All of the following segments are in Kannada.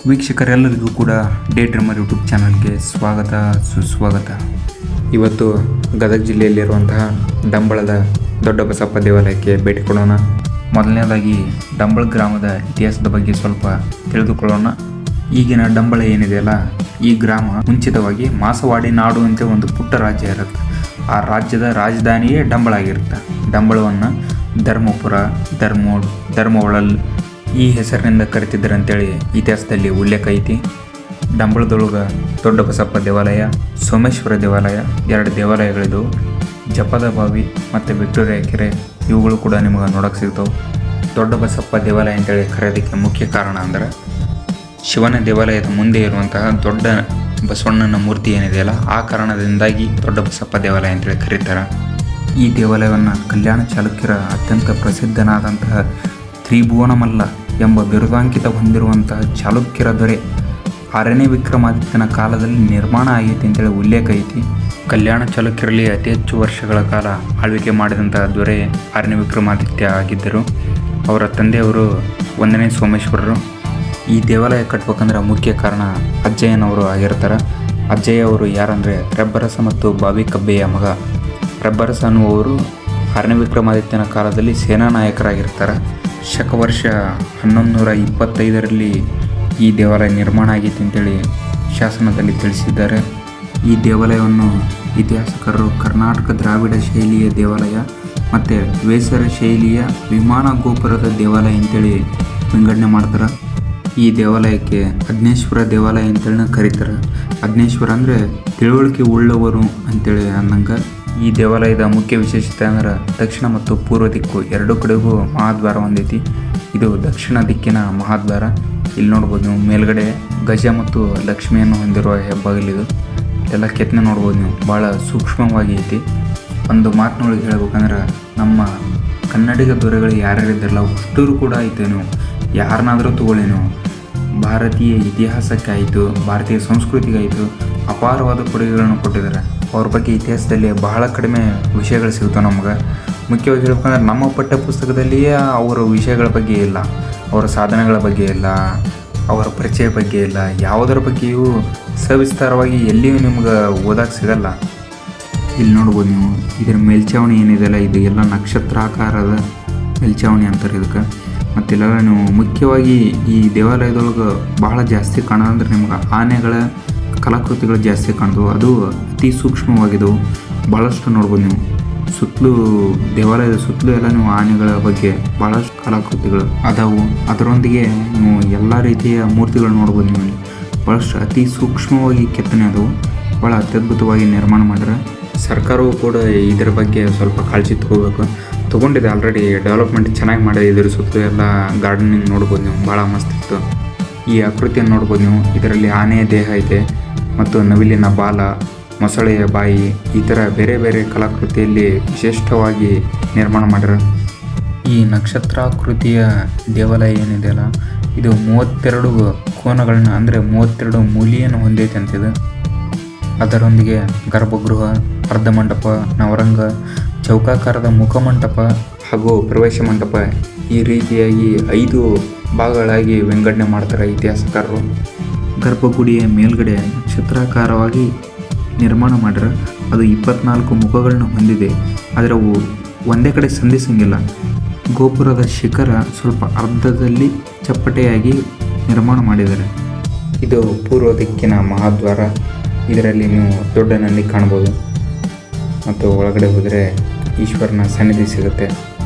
ವೀಕ್ಷಕರೆಲ್ಲರಿಗೂ ಕೂಡ ಡೇ ಡ್ರೀಮರ್ ಯೂಟ್ಯೂಬ್ ಚಾನಲ್ಗೆ ಸ್ವಾಗತ ಸುಸ್ವಾಗತ. ಇವತ್ತು ಗದಗ ಜಿಲ್ಲೆಯಲ್ಲಿರುವಂತಹ ಡಂಬಳದ ದೊಡ್ಡ ಬಸಪ್ಪ ದೇವಾಲಯಕ್ಕೆ ಭೇಟಿ ಕೊಡೋಣ. ಮೊದಲನೇದಾಗಿ ಡಂಬಳ ಗ್ರಾಮದ ಇತಿಹಾಸದ ಬಗ್ಗೆ ಸ್ವಲ್ಪ ತಿಳಿದುಕೊಳ್ಳೋಣ. ಈಗಿನ ಡಂಬಳ ಏನಿದೆಯಲ್ಲ, ಈ ಗ್ರಾಮ ಮುಂಚಿತವಾಗಿ ಮಾಸವಾಡಿ ನಾಡು ಅಂತ ಒಂದು ಪುಟ್ಟ ರಾಜ್ಯ ಇರುತ್ತೆ. ಆ ರಾಜ್ಯದ ರಾಜಧಾನಿಯೇ ಡಂಬಳ ಆಗಿರುತ್ತೆ. ಡಂಬಳವನ್ನು ಧರ್ಮಪುರ, ಧರ್ಮೋಡ್, ಧರ್ಮವಳಲ್ ಈ ಹೆಸರಿನಿಂದ ಕರಿತಿದ್ದಾರೆ ಅಂತೇಳಿ ಇತಿಹಾಸದಲ್ಲಿ ಉಲ್ಲೇಖ ಐತಿ. ಡಂಬಳದೊಳಗೆ ದೊಡ್ಡ ಬಸಪ್ಪ ದೇವಾಲಯ, ಸೋಮೇಶ್ವರ ದೇವಾಲಯ, 2 ದೇವಾಲಯಗಳಿದ್ದವು. ಜಪದ ಬಾವಿ ಮತ್ತು ವಿಕ್ಟೋರಿಯಾ ಕೆರೆ ಇವುಗಳು ಕೂಡ ನಿಮಗೆ ನೋಡೋಕೆ ಸಿಗ್ತಾವೆ. ದೊಡ್ಡ ಬಸಪ್ಪ ದೇವಾಲಯ ಅಂತೇಳಿ ಕರೆಯೋದಕ್ಕೆ ಮುಖ್ಯ ಕಾರಣ ಅಂದ್ರೆ, ಶಿವನ ದೇವಾಲಯದ ಮುಂದೆ ಇರುವಂತಹ ದೊಡ್ಡ ಬಸವಣ್ಣನ ಮೂರ್ತಿ ಏನಿದೆಯಲ್ಲ, ಆ ಕಾರಣದಿಂದಾಗಿ ದೊಡ್ಡ ಬಸಪ್ಪ ದೇವಾಲಯ ಅಂತೇಳಿ ಕರೀತಾರೆ. ಈ ದೇವಾಲಯವನ್ನು ಕಲ್ಯಾಣ ಚಾಲುಕ್ಯರ ಅತ್ಯಂತ ಪ್ರಸಿದ್ಧನಾದಂತಹ ತ್ರಿಭುವನಮಲ್ಲ ಎಂಬ ಬಿರುದಾಂಕಿತ ಹೊಂದಿರುವಂತಹ ಚಾಲುಕ್ಯರ ದೊರೆ 6ನೇ ವಿಕ್ರಮಾದಿತ್ಯನ ಕಾಲದಲ್ಲಿ ನಿರ್ಮಾಣ ಆಗೈತಿ ಅಂತೇಳಿ ಉಲ್ಲೇಖ ಐತಿ. ಕಲ್ಯಾಣ ಚಾಲುಕ್ಯರಲ್ಲಿ ಅತಿ ಹೆಚ್ಚು ವರ್ಷಗಳ ಕಾಲ ಆಳ್ವಿಕೆ ಮಾಡಿದಂತಹ ದೊರೆ 6ನೇ ವಿಕ್ರಮಾದಿತ್ಯ ಆಗಿದ್ದರು. ಅವರ ತಂದೆಯವರು 1ನೇ ಸೋಮೇಶ್ವರರು. ಈ ದೇವಾಲಯ ಕಟ್ಬೇಕಂದ್ರೆ ಮುಖ್ಯ ಕಾರಣ ಅಜ್ಜಯ್ಯನವರು ಆಗಿರ್ತಾರೆ. ಅಜ್ಜಯ್ಯ ಅವರು ಯಾರಂದರೆ ರೆಬ್ಬರಸ ಮತ್ತು ಬಾವಿ ಕಬ್ಬೆಯ ಮಗ. ರೆಬ್ಬರಸ ಅನ್ನುವರು 6ನೇ ವಿಕ್ರಮಾದಿತ್ಯನ ಕಾಲದಲ್ಲಿ ಸೇನಾ ನಾಯಕರಾಗಿರ್ತಾರೆ. ಶಕವರ್ಷ 1125ರಲ್ಲಿ ಈ ದೇವಾಲಯ ನಿರ್ಮಾಣ ಆಗೈತೆ ಅಂತೇಳಿ ಶಾಸನದಲ್ಲಿ ತಿಳಿಸಿದ್ದಾರೆ. ಈ ದೇವಾಲಯವನ್ನು ಇತಿಹಾಸಕಾರರು ಕರ್ನಾಟಕ ದ್ರಾವಿಡ ಶೈಲಿಯ ದೇವಾಲಯ ಮತ್ತು ವೇಸರ ಶೈಲಿಯ ವಿಮಾನ ಗೋಪುರದ ದೇವಾಲಯ ಅಂತೇಳಿ ವಿಂಗಡಣೆ ಮಾಡ್ತಾರೆ. ಈ ದೇವಾಲಯಕ್ಕೆ ಅಗ್ನೇಶ್ವರ ದೇವಾಲಯ ಅಂತೇಳಿ ಕರೀತಾರೆ. ಅಗ್ನೇಶ್ವರ ಅಂದರೆ ತಿಳುವಳಿಕೆ ಉಳ್ಳವರು ಅಂತೇಳಿ ಅನ್ನಂಗೆ. ಈ ದೇವಾಲಯದ ಮುಖ್ಯ ವಿಶೇಷತೆ ಅಂದ್ರೆ ದಕ್ಷಿಣ ಮತ್ತು ಪೂರ್ವ ದಿಕ್ಕು 2 ಕಡೆಗೂ ಮಹಾದ್ವಾರ ಹೊಂದೈತಿ. ಇದು ದಕ್ಷಿಣ ದಿಕ್ಕಿನ ಮಹಾದ್ವಾರ. ಇಲ್ಲಿ ನೋಡ್ಬೋದು ನೀವು, ಮೇಲ್ಗಡೆ ಗಜ ಮತ್ತು ಲಕ್ಷ್ಮಿಯನ್ನು ಹೊಂದಿರುವ ಹೆಬ್ಬಾಗಿಲಿದು. ಎಲ್ಲ ಕೆತ್ತನೆ ನೋಡ್ಬೋದು ನೀವು, ಭಾಳ ಸೂಕ್ಷ್ಮವಾಗಿ ಐತಿ. ಒಂದು ಮಾತಿನೊಳಗೆ ಹೇಳ್ಬೇಕಂದ್ರೆ, ನಮ್ಮ ಕನ್ನಡಿಗ ದೊರೆಗಳು ಯಾರ್ಯಾರಿದ್ದಾರಲ್ಲ ಅಷ್ಟರು ಕೂಡ ಐತೆ. ನೀವು ಯಾರನ್ನಾದರೂ ತಗೊಳ್ಳಿ, ನೀವು ಭಾರತೀಯ ಇತಿಹಾಸಕ್ಕೆ ಆಯಿತು, ಭಾರತೀಯ ಸಂಸ್ಕೃತಿಗೆ ಆಯಿತು ಅಪಾರವಾದ ಕೊಡುಗೆಗಳನ್ನು ಕೊಟ್ಟಿದ್ದಾರೆ. ಅವ್ರ ಬಗ್ಗೆ ಇತಿಹಾಸದಲ್ಲಿ ಬಹಳ ಕಡಿಮೆ ವಿಷಯಗಳು ಸಿಗ್ತಾವೆ ನಮ್ಗೆ. ಮುಖ್ಯವಾಗಿ ಹೇಳ್ಬೇಕಂದ್ರೆ, ನಮ್ಮ ಪಠ್ಯ ಪುಸ್ತಕದಲ್ಲಿಯೇ ಅವರ ವಿಷಯಗಳ ಬಗ್ಗೆ ಇಲ್ಲ, ಅವರ ಸಾಧನೆಗಳ ಬಗ್ಗೆ ಇಲ್ಲ, ಅವರ ಪರಿಚಯ ಬಗ್ಗೆ ಇಲ್ಲ, ಯಾವುದರ ಬಗ್ಗೆಯೂ ಸವಿಸ್ತಾರವಾಗಿ ಎಲ್ಲಿಯೂ ನಿಮ್ಗೆ ಓದಕ್ಕೆ ಸಿಗಲ್ಲ. ಇಲ್ಲಿ ನೋಡ್ಬೋದು ನೀವು, ಇದರ ಮೇಲ್ಛಾವಣಿ ಏನಿದೆಯಲ್ಲ, ಇದು ಎಲ್ಲ ನಕ್ಷತ್ರಾಕಾರದ ಮೇಲ್ಛಾವಣಿ ಅಂತಾರೆ ಇದಕ್ಕೆ. ಮತ್ತೆಲ್ಲ ನೀವು ಮುಖ್ಯವಾಗಿ ಈ ದೇವಾಲಯದೊಳಗೆ ಬಹಳ ಜಾಸ್ತಿ ಕಾಣೋದಂದ್ರೆ ನಿಮ್ಗೆ ಆನೆಗಳ ಕಲಾಕೃತಿಗಳು ಜಾಸ್ತಿ ಕಾಣ್ತವೆ. ಅದು ಅತಿ ಸೂಕ್ಷ್ಮವಾಗಿದ್ದವು. ಭಾಳಷ್ಟು ನೋಡ್ಬೋದು ನೀವು. ಸುತ್ತಲೂ ದೇವಾಲಯದ ಸುತ್ತಲೂ ಎಲ್ಲ ನೀವು ಆನೆಗಳ ಬಗ್ಗೆ ಭಾಳಷ್ಟು ಕಲಾಕೃತಿಗಳು ಅದಾವು. ಅದರೊಂದಿಗೆ ನೀವು ಎಲ್ಲ ರೀತಿಯ ಮೂರ್ತಿಗಳು ನೋಡ್ಬೋದು ನೀವು. ಭಾಳಷ್ಟು ಅತಿ ಸೂಕ್ಷ್ಮವಾಗಿ ಕೆತ್ತನೆ ಅದವು. ಭಾಳ ಅತ್ಯದ್ಭುತವಾಗಿ ನಿರ್ಮಾಣ ಮಾಡ್ಯಾರ. ಸರ್ಕಾರವು ಕೂಡ ಇದರ ಬಗ್ಗೆ ಸ್ವಲ್ಪ ಕಾಳಜಿ ತೊಗೊಂಡಿದೆ. ಆಲ್ರೆಡಿ ಡೆವಲಪ್ಮೆಂಟ್ ಚೆನ್ನಾಗಿ ಮಾಡಿದೆ. ಇದರ ಸುತ್ತಲೂ ಎಲ್ಲ ಗಾರ್ಡನಿಂಗ್ ನೋಡ್ಬೋದು ನೀವು, ಭಾಳ ಮಸ್ತ್ ಇತ್ತು. ಈ ಆಕೃತಿಯನ್ನು ನೋಡ್ಬೋದು ನೀವು. ಇದರಲ್ಲಿ ಆನೆಯ ದೇಹ ಐತೆ ಮತ್ತು ನವಿಲಿನ ಬಾಲ, ಮೊಸಳೆಯ ಬಾಯಿ, ಈ ಥರ ಬೇರೆ ಬೇರೆ ಕಲಾಕೃತಿಯಲ್ಲಿ ವಿಶಿಷ್ಟವಾಗಿ ನಿರ್ಮಾಣ ಮಾಡ್ಯಾರ. ಈ ನಕ್ಷತ್ರಾಕೃತಿಯ ದೇವಾಲಯ ಏನಿದೆಯಲ್ಲ, ಇದು 32 ಕೋನಗಳನ್ನ ಅಂದರೆ 32 ಮೂಲೆಯನ್ನು ಹೊಂದೈತೆ ಅಂತಿದೆ. ಅದರೊಂದಿಗೆ ಗರ್ಭಗೃಹ, ಅರ್ಧಮಂಟಪ, ನವರಂಗ, ಚೌಕಾಕಾರದ ಮುಖಮಂಟಪ ಹಾಗೂ ಪ್ರವೇಶ ಮಂಟಪ ಈ ರೀತಿಯಾಗಿ 5 ಭಾಗಗಳಾಗಿ ವಿಂಗಡಣೆ ಮಾಡ್ತಾರೆ ಇತಿಹಾಸಕಾರರು. ಗರ್ಭಗುಡಿಯ ಮೇಲ್ಗಡೆ ನಕ್ಷತ್ರಾಕಾರವಾಗಿ ನಿರ್ಮಾಣ ಮಾಡ್ಯಾರ. ಅದು 24 ಮುಖಗಳನ್ನ ಹೊಂದಿದೆ. ಆದರೆ ಅವು ಒಂದೇ ಕಡೆ ಸಂಧಿಸಂಗಿಲ್ಲ. ಗೋಪುರದ ಶಿಖರ ಸ್ವಲ್ಪ ಅರ್ಧದಲ್ಲಿ ಚಪ್ಪಟೆಯಾಗಿ ನಿರ್ಮಾಣ ಮಾಡಿದ್ದಾರೆ. ಇದು ಪೂರ್ವ ದಿಕ್ಕಿನ ಮಹಾದ್ವಾರ. ಇದರಲ್ಲಿ ನೀವು ದೊಡ್ಡ ನಂದಿ ಕಾಣ್ಬೋದು ಮತ್ತು ಒಳಗಡೆ ಹೋದರೆ ಈಶ್ವರನ ಸನ್ನಿಧಿ ಸಿಗುತ್ತೆ.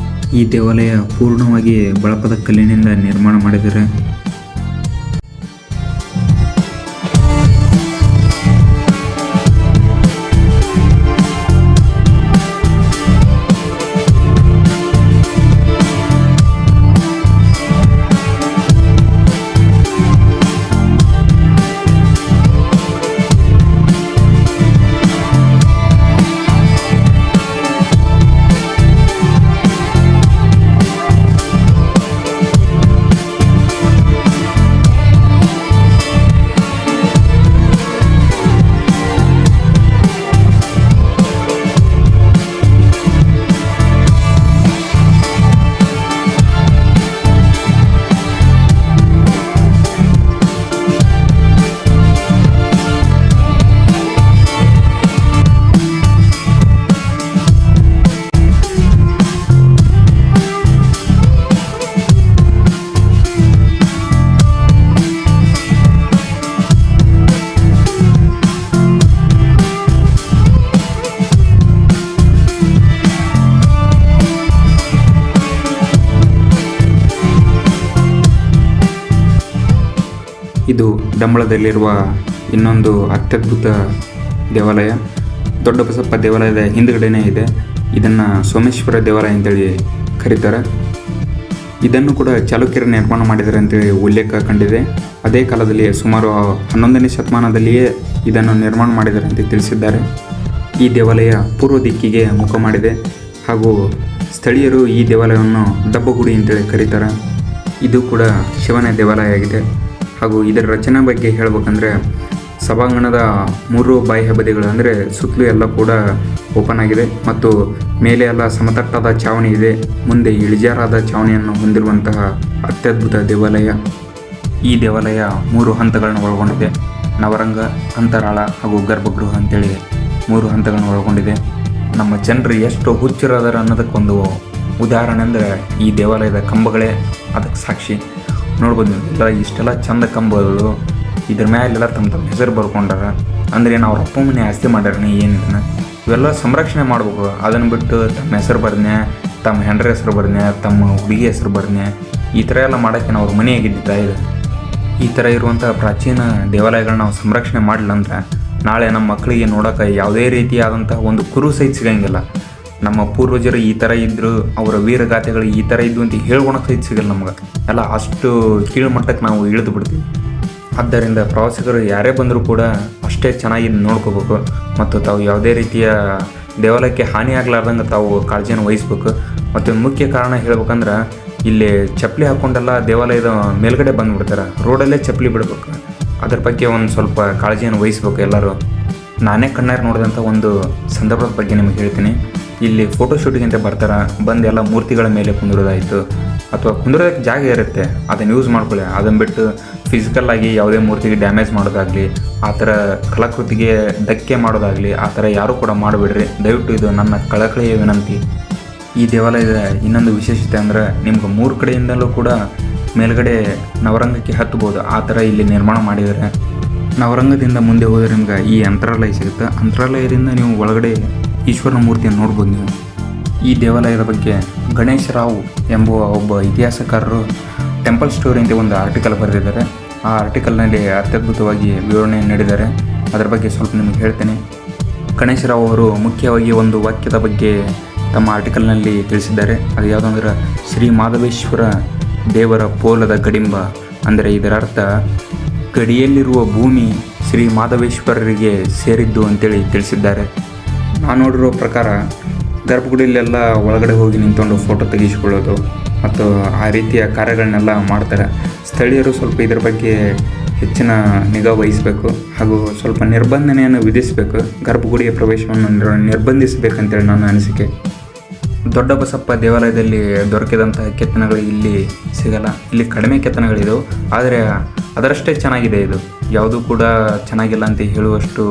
ಈ ದೇವಾಲಯ ಪೂರ್ಣವಾಗಿ ಬಳಪದ ಕಲ್ಲಿನಿಂದ ನಿರ್ಮಾಣ ಮಾಡಿದ್ದಾರೆ. ಇದು ಡಂಬಳದಲ್ಲಿರುವ ಇನ್ನೊಂದು ಅತ್ಯದ್ಭುತ ದೇವಾಲಯ. ದೊಡ್ಡ ಬಸಪ್ಪ ದೇವಾಲಯದ ಹಿಂದುಗಡೆನೇ ಇದೆ. ಇದನ್ನು ಸೋಮೇಶ್ವರ ದೇವಾಲಯ ಅಂತೇಳಿ ಕರೀತಾರೆ. ಇದನ್ನು ಕೂಡ ಚಾಲುಕ್ಯರು ನಿರ್ಮಾಣ ಮಾಡಿದ್ದಾರೆ ಅಂತೇಳಿ ಉಲ್ಲೇಖ ಕಂಡಿದೆ. ಅದೇ ಕಾಲದಲ್ಲಿ ಸುಮಾರು 11ನೇ ಶತಮಾನದಲ್ಲಿಯೇ ಇದನ್ನು ನಿರ್ಮಾಣ ಮಾಡಿದ್ದಾರೆ ಅಂತ ತಿಳಿಸಿದ್ದಾರೆ. ಈ ದೇವಾಲಯ ಪೂರ್ವ ದಿಕ್ಕಿಗೆ ಮುಖ ಮಾಡಿದೆ ಹಾಗೂ ಸ್ಥಳೀಯರು ಈ ದೇವಾಲಯವನ್ನು ಡಬ್ಬಗುಡಿ ಅಂತೇಳಿ ಕರೀತಾರೆ. ಇದು ಕೂಡ ಶಿವನ ದೇವಾಲಯ ಆಗಿದೆ. ಹಾಗೂ ಇದರ ರಚನೆ ಬಗ್ಗೆ ಹೇಳಬೇಕಂದ್ರೆ ಸಭಾಂಗಣದ 3 ಬಾಹ್ಯ ಬದಿಗಳು ಅಂದರೆ ಸುತ್ತಲೂ ಎಲ್ಲ ಕೂಡ ಓಪನ್ ಆಗಿದೆ ಮತ್ತು ಮೇಲೆ ಎಲ್ಲ ಸಮತಟ್ಟಾದ ಚಾವಣಿ ಇದೆ. ಮುಂದೆ ಇಳಿಜಾರಾದ ಚಾವಣಿಯನ್ನು ಹೊಂದಿರುವಂತಹ ಅತ್ಯದ್ಭುತ ದೇವಾಲಯ. ಈ ದೇವಾಲಯ 3 ಹಂತಗಳನ್ನು ಒಳಗೊಂಡಿದೆ. ನವರಂಗ, ಅಂತರಾಳ ಹಾಗೂ ಗರ್ಭಗೃಹ ಅಂತೇಳಿ 3 ಹಂತಗಳನ್ನು ಒಳಗೊಂಡಿದೆ. ನಮ್ಮ ಜನರು ಎಷ್ಟು ಹುಚ್ಚರಾದರ ಅನ್ನೋದಕ್ಕೊಂದು ಉದಾಹರಣೆ ಅಂದರೆ ಈ ದೇವಾಲಯದ ಕಂಬಗಳೇ ಅದಕ್ಕೆ ಸಾಕ್ಷಿ. ನೋಡ್ಬೋದು ನೀವು ಎಲ್ಲ ಇಷ್ಟೆಲ್ಲ ಚಂದ ಕಂಬಗಳು, ಇದ್ರ ಮ್ಯಾಲೆಲ್ಲ ತಮ್ಮ ಹೆಸರು ಬರ್ಕೊಂಡಾರ. ಅಂದ್ರೆ ಏನು ಅವ್ರ ಅಪ್ಪ ಮನೆ ಆಸ್ತಿ ಮಾಡ್ಯಾರ ಏನಿದನ್ನ ಇವೆಲ್ಲ ಸಂರಕ್ಷಣೆ ಮಾಡ್ಬೇಕು. ಅದನ್ನು ಬಿಟ್ಟು ತಮ್ಮ ಹೆಸರು ಬರ್ನೆ, ತಮ್ಮ ಹೆಂಡ್ರ ಹೆಸರು ಬರ್ನೆ, ತಮ್ಮ ಹುಡುಗಿ ಹೆಸರು ಬರ್ನೆ, ಈ ಥರ ಎಲ್ಲ ಮಾಡೋಕ್ಕೆ ಅವ್ರ ಮನೆಯಾಗಿದ್ದ ಇದು. ಈ ಥರ ಇರುವಂಥ ಪ್ರಾಚೀನ ದೇವಾಲಯಗಳನ್ನ ನಾವು ಸಂರಕ್ಷಣೆ ಮಾಡಲಿಲ್ಲ ಅಂದ್ರೆ ನಾಳೆ ನಮ್ಮ ಮಕ್ಕಳಿಗೆ ನೋಡೋಕೆ ಯಾವುದೇ ರೀತಿಯಾದಂಥ ಒಂದು ಕುರು ಸಹಿತ ಸಿಗಂಗಿಲ್ಲ. ನಮ್ಮ ಪೂರ್ವಜರು ಈ ಥರ ಇದ್ದರು, ಅವರ ವೀರಗಾಥೆಗಳು ಈ ಥರ ಇದ್ದು ಅಂತ ಹೇಳ್ಕೊಳಕ್ಕೆ ಸಹಿತ ಸಿಗಲ್ಲ ನಮ್ಗೆ. ಎಲ್ಲ ಅಷ್ಟು ಕೀಳು ಮಟ್ಟಕ್ಕೆ ನಾವು ಇಳಿದು ಬಿಡ್ತೀವಿ. ಆದ್ದರಿಂದ ಪ್ರವಾಸಿಗರು ಯಾರೇ ಬಂದರೂ ಕೂಡ ಅಷ್ಟೇ ಚೆನ್ನಾಗಿ ನೋಡ್ಕೋಬೇಕು ಮತ್ತು ತಾವು ಯಾವುದೇ ರೀತಿಯ ದೇವಾಲಯಕ್ಕೆ ಹಾನಿ ಆಗಲಾರ್ದಂಗೆ ತಾವು ಕಾಳಜಿಯನ್ನು ವಹಿಸ್ಬೇಕು. ಮತ್ತು ಮುಖ್ಯ ಕಾರಣ ಹೇಳ್ಬೇಕಂದ್ರೆ ಇಲ್ಲಿ ಚಪ್ಪಲಿ ಹಾಕ್ಕೊಂಡೆಲ್ಲ ದೇವಾಲಯದ ಮೇಲ್ಗಡೆ ಬಂದುಬಿಡ್ತಾರೆ. ರೋಡಲ್ಲೇ ಚಪ್ಪಲಿ ಬಿಡಬೇಕು. ಅದ್ರ ಬಗ್ಗೆ ಒಂದು ಸ್ವಲ್ಪ ಕಾಳಜಿಯನ್ನು ವಹಿಸ್ಬೇಕು ಎಲ್ಲರೂ. ನಾನೇ ಕಣ್ಣಾರೆ ನೋಡಿದಂಥ ಒಂದು ಸಂದರ್ಭದ ಬಗ್ಗೆ ನಿಮಗೆ ಹೇಳ್ತೀನಿ. ಇಲ್ಲಿ ಫೋಟೋಶೂಟಿಂಗ್ ಅಂತ ಬರ್ತಾರೆ. ಬಂದು ಎಲ್ಲ ಮೂರ್ತಿಗಳ ಮೇಲೆ ಕುಂದಿರೋದಾಯಿತು ಅಥವಾ ಕುಂದಿರೋದಕ್ಕೆ ಜಾಗ ಇರುತ್ತೆ, ಅದನ್ನು ಯೂಸ್ ಮಾಡ್ಕೊಳ್ಳಿ. ಅದನ್ನು ಬಿಟ್ಟು ಫಿಸಿಕಲ್ಲಾಗಿ ಯಾವುದೇ ಮೂರ್ತಿಗೆ ಡ್ಯಾಮೇಜ್ ಮಾಡೋದಾಗಲಿ, ಆ ಥರ ಕಲಾಕೃತಿಗೆ ಧಕ್ಕೆ ಮಾಡೋದಾಗಲಿ ಆ ಥರ ಯಾರೂ ಕೂಡ ಮಾಡಿಬಿಡ್ರಿ ದಯವಿಟ್ಟು. ಇದು ನನ್ನ ಕಳಕಳಿಯ ವಿನಂತಿ. ಈ ದೇವಾಲಯದ ಇನ್ನೊಂದು ವಿಶೇಷತೆ ಅಂದರೆ ನಿಮ್ಗೆ 3 ಕಡೆಯಿಂದಲೂ ಕೂಡ ಮೇಲ್ಗಡೆ ನವರಂಗಕ್ಕೆ ಹತ್ತಬೋದು. ಆ ಥರ ಇಲ್ಲಿ ನಿರ್ಮಾಣ ಮಾಡಿದ್ದಾರೆ. ನವರಂಗದಿಂದ ಮುಂದೆ ಹೋದರೆ ನಿಮ್ಗೆ ಈ ಅಂತರಾಲಯ ಸಿಗುತ್ತೆ. ಅಂತರಾಲಯದಿಂದ ನೀವು ಒಳಗಡೆ ಈಶ್ವರನ ಮೂರ್ತಿಯನ್ನು ನೋಡ್ಬೋದು ನೀವು. ಈ ದೇವಾಲಯದ ಬಗ್ಗೆ ಗಣೇಶ್ ರಾವ್ ಎಂಬುವ ಒಬ್ಬ ಇತಿಹಾಸಕಾರರು ಟೆಂಪಲ್ ಸ್ಟೋರಿ ಅಂತ ಒಂದು ಆರ್ಟಿಕಲ್ ಬರೆದಿದ್ದಾರೆ. ಆ ಆರ್ಟಿಕಲ್ನಲ್ಲಿ ಅತ್ಯದ್ಭುತವಾಗಿ ವಿವರಣೆ ನೀಡಿದ್ದಾರೆ. ಅದರ ಬಗ್ಗೆ ಸ್ವಲ್ಪ ನಿಮಗೆ ಹೇಳ್ತೇನೆ. ಗಣೇಶ್ ರಾವ್ ಅವರು ಮುಖ್ಯವಾಗಿ ಒಂದು ವಾಕ್ಯದ ಬಗ್ಗೆ ತಮ್ಮ ಆರ್ಟಿಕಲ್ನಲ್ಲಿ ತಿಳಿಸಿದ್ದಾರೆ. ಅದು ಯಾವುದಂದ್ರೆ ಶ್ರೀ ಮಾಧವೇಶ್ವರ ದೇವರ ಪೋಲದ ಗಡಿಂಬ. ಅಂದರೆ ಇದರ ಅರ್ಥ ಗಡಿಯಲ್ಲಿರುವ ಭೂಮಿ ಶ್ರೀ ಮಾಧವೇಶ್ವರರಿಗೆ ಸೇರಿದ್ದು ಅಂತೇಳಿ ತಿಳಿಸಿದ್ದಾರೆ. ನಾನು ನೋಡಿರೋ ಪ್ರಕಾರ ಗರ್ಭಗುಡಿಯಲ್ಲೆಲ್ಲ ಒಳಗಡೆ ಹೋಗಿ ನಿಂತ್ಕೊಂಡು ಫೋಟೋ ತೆಗೆಸಿಕೊಳ್ಳೋದು ಮತ್ತು ಆ ರೀತಿಯ ಕಾರ್ಯಗಳನ್ನೆಲ್ಲ ಮಾಡ್ತಾರೆ. ಸ್ಥಳೀಯರು ಸ್ವಲ್ಪ ಇದರ ಬಗ್ಗೆ ಹೆಚ್ಚಿನ ನಿಗಾ ವಹಿಸಬೇಕು ಹಾಗೂ ಸ್ವಲ್ಪ ನಿರ್ಬಂಧನೆಯನ್ನು ವಿಧಿಸಬೇಕು. ಗರ್ಭಗುಡಿಯ ಪ್ರವೇಶವನ್ನು ನಿರ್ಬಂಧಿಸಬೇಕಂತೇಳಿ ನನ್ನ ಅನಿಸಿಕೆ. ದೊಡ್ಡ ಬಸಪ್ಪ ದೇವಾಲಯದಲ್ಲಿ ದೊರಕಿದಂತಹ ಕೆತ್ತನೆಗಳು ಇಲ್ಲಿ ಸಿಗಲ್ಲ. ಇಲ್ಲಿ ಕಡಿಮೆ ಕೆತ್ತನೆಗಳಿದ್ದವು, ಆದರೆ ಅದರಷ್ಟೇ ಚೆನ್ನಾಗಿದೆ. ಇದು ಯಾವುದೂ ಕೂಡ ಚೆನ್ನಾಗಿಲ್ಲ ಅಂತ ಹೇಳುವಷ್ಟು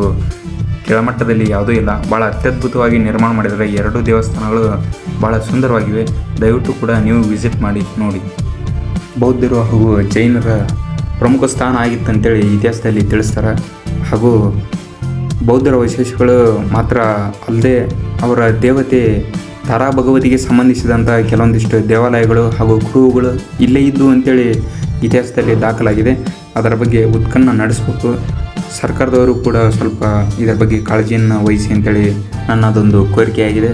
ಕೆಳಮಟ್ಟದಲ್ಲಿ ಯಾವುದೂ ಇಲ್ಲ. ಭಾಳ ಅತ್ಯದ್ಭುತವಾಗಿ ನಿರ್ಮಾಣ ಮಾಡಿದರೆ 2 ದೇವಸ್ಥಾನಗಳು ಭಾಳ ಸುಂದರವಾಗಿವೆ. ದಯವಿಟ್ಟು ಕೂಡ ನೀವು ವಿಸಿಟ್ ಮಾಡಿ ನೋಡಿ. ಬೌದ್ಧರು ಹಾಗೂ ಜೈನರ ಪ್ರಮುಖ ಸ್ಥಾನ ಆಗಿತ್ತಂತೇಳಿ ಇತಿಹಾಸದಲ್ಲಿ ತಿಳಿಸ್ತಾರೆ. ಹಾಗೂ ಬೌದ್ಧರ ವಿಶೇಷಗಳು ಮಾತ್ರ ಅಲ್ಲದೆ ಅವರ ದೇವತೆ ತಾರಾ ಭಗವತಿಗೆ ಸಂಬಂಧಿಸಿದಂಥ ಕೆಲವೊಂದಿಷ್ಟು ದೇವಾಲಯಗಳು ಹಾಗೂ ಗುರುಗಳು ಇಲ್ಲೇ ಇದ್ದು ಅಂತೇಳಿ ಇತಿಹಾಸದಲ್ಲಿ ದಾಖಲಾಗಿದೆ. ಅದರ ಬಗ್ಗೆ ಉತ್ಖನನ ನಡೆಸಬೇಕು. ಸರ್ಕಾರದವರು ಕೂಡ ಸ್ವಲ್ಪ ಇದರ ಬಗ್ಗೆ ಕಾಳಜಿಯನ್ನು ವಹಿಸಿ ಅಂತೇಳಿ ನನ್ನದೊಂದು ಕೋರಿಕೆಯಾಗಿದೆ.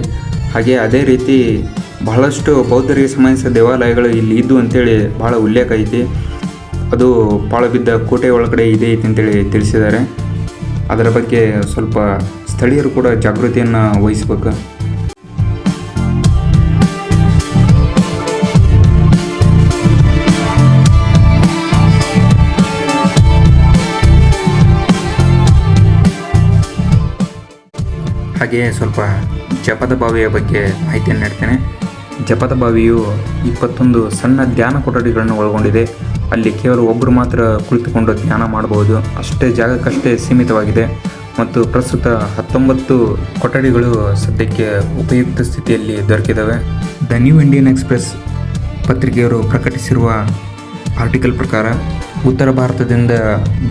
ಹಾಗೆ ಅದೇ ರೀತಿ ಬಹಳಷ್ಟು ಬೌದ್ಧರಿಗೆ ಸಂಬಂಧಿಸಿದ ದೇವಾಲಯಗಳು ಇಲ್ಲಿ ಇದ್ದು ಅಂತೇಳಿ ಭಾಳ ಉಲ್ಲೇಖ ಐತಿ. ಅದು ಪಾಳು ಬಿದ್ದ ಕೋಟೆ ಒಳಗಡೆ ಇದೆ ಐತಿ ಅಂತೇಳಿ ತಿಳಿಸಿದ್ದಾರೆ. ಅದರ ಬಗ್ಗೆ ಸ್ವಲ್ಪ ಸ್ಥಳೀಯರು ಕೂಡ ಜಾಗೃತಿಯನ್ನು ವಹಿಸ್ಬೇಕು. ಹಾಗೆಯೇ ಸ್ವಲ್ಪ ಜಪದ ಬಾವಿಯ ಬಗ್ಗೆ ಮಾಹಿತಿಯನ್ನು ನೀಡ್ತೇನೆ. ಜಪದ ಬಾವಿಯು 21 ಸಣ್ಣ ಧ್ಯಾನ ಕೊಠಡಿಗಳನ್ನು ಒಳಗೊಂಡಿದೆ. ಅಲ್ಲಿ ಕೇವಲ ಒಬ್ಬರು ಮಾತ್ರ ಕುಳಿತುಕೊಂಡು ಧ್ಯಾನ ಮಾಡಬಹುದು. ಅಷ್ಟೇ ಜಾಗಕ್ಕಷ್ಟೇ ಸೀಮಿತವಾಗಿದೆ ಮತ್ತು ಪ್ರಸ್ತುತ 19 ಕೊಠಡಿಗಳು ಸದ್ಯಕ್ಕೆ ಉಪಯುಕ್ತ ಸ್ಥಿತಿಯಲ್ಲಿ ದೊರಕಿದ್ದಾವೆ. ದ ನ್ಯೂ ಇಂಡಿಯನ್ ಎಕ್ಸ್‌ಪ್ರೆಸ್ ಪತ್ರಿಕೆಯವರು ಪ್ರಕಟಿಸಿರುವ ಆರ್ಟಿಕಲ್ ಪ್ರಕಾರ ಉತ್ತರ ಭಾರತದಿಂದ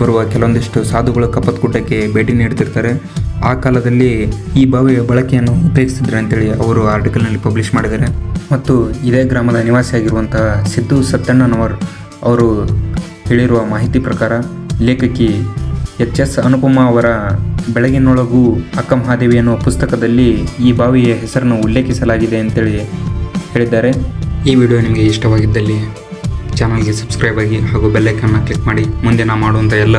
ಬರುವ ಕೆಲವೊಂದಿಷ್ಟು ಸಾಧುಗಳು ಕಪ್ಪತ್ಗುಡ್ಡಕ್ಕೆ ಭೇಟಿ ನೀಡ್ತಿರ್ತಾರೆ. ಆ ಕಾಲದಲ್ಲಿ ಈ ಬಾವಿಯ ಬಳಕೆಯನ್ನು ಉಪಯೋಗಿಸ್ತಿದ್ರು ಅಂತೇಳಿ ಅವರು ಆರ್ಟಿಕಲ್ನಲ್ಲಿ ಪಬ್ಲಿಷ್ ಮಾಡಿದ್ದಾರೆ. ಮತ್ತು ಇದೇ ಗ್ರಾಮದ ನಿವಾಸಿಯಾಗಿರುವಂತಹ ಸಿದ್ದು ಸತ್ತಣ್ಣನವರ್ ಅವರು ಹೇಳಿರುವ ಮಾಹಿತಿ ಪ್ರಕಾರ ಲೇಖಕಿ ಎಚ್.ಎಸ್. ಅನುಪಮ ಅವರ ಬೆಳಗಿನೊಳಗೂ ಅಕ್ಕ ಮಹಾದೇವಿ ಎನ್ನುವ ಪುಸ್ತಕದಲ್ಲಿ ಈ ಬಾವಿಯ ಹೆಸರನ್ನು ಉಲ್ಲೇಖಿಸಲಾಗಿದೆ ಅಂತೇಳಿ ಹೇಳಿದ್ದಾರೆ. ಈ ವಿಡಿಯೋ ನಿಮಗೆ ಇಷ್ಟವಾಗಿದ್ದಲ್ಲಿ ಚಾನಲ್ಗೆ ಸಬ್ಸ್ಕ್ರೈಬ್ ಆಗಿ ಹಾಗೂ ಬೆಲ್ಲೈಕನ್ನ ಕ್ಲಿಕ್ ಮಾಡಿ. ಮುಂದೆ ನಾವು ಮಾಡುವಂಥ ಎಲ್ಲ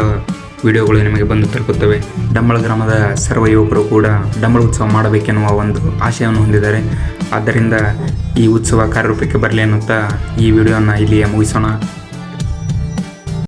ವಿಡಿಯೋಗಳು ನಿಮಗೆ ಬಂದು ತಲುಪುತ್ತವೆ. ಡಂಬಳ ಗ್ರಾಮದ ಸರ್ವ ಯುವಕರು ಕೂಡ ಡಂಬಳ ಉತ್ಸವ ಮಾಡಬೇಕೆನ್ನುವ ಒಂದು ಆಶಯವನ್ನು ಹೊಂದಿದ್ದಾರೆ. ಆದ್ದರಿಂದ ಈ ಉತ್ಸವ ಕಾರ್ಯರೂಪಕ್ಕೆ ಬರಲಿ ಅನ್ನುತ್ತಾ ಈ ವಿಡಿಯೋನ ಇಲ್ಲಿಯೇ ಮುಗಿಸೋಣ.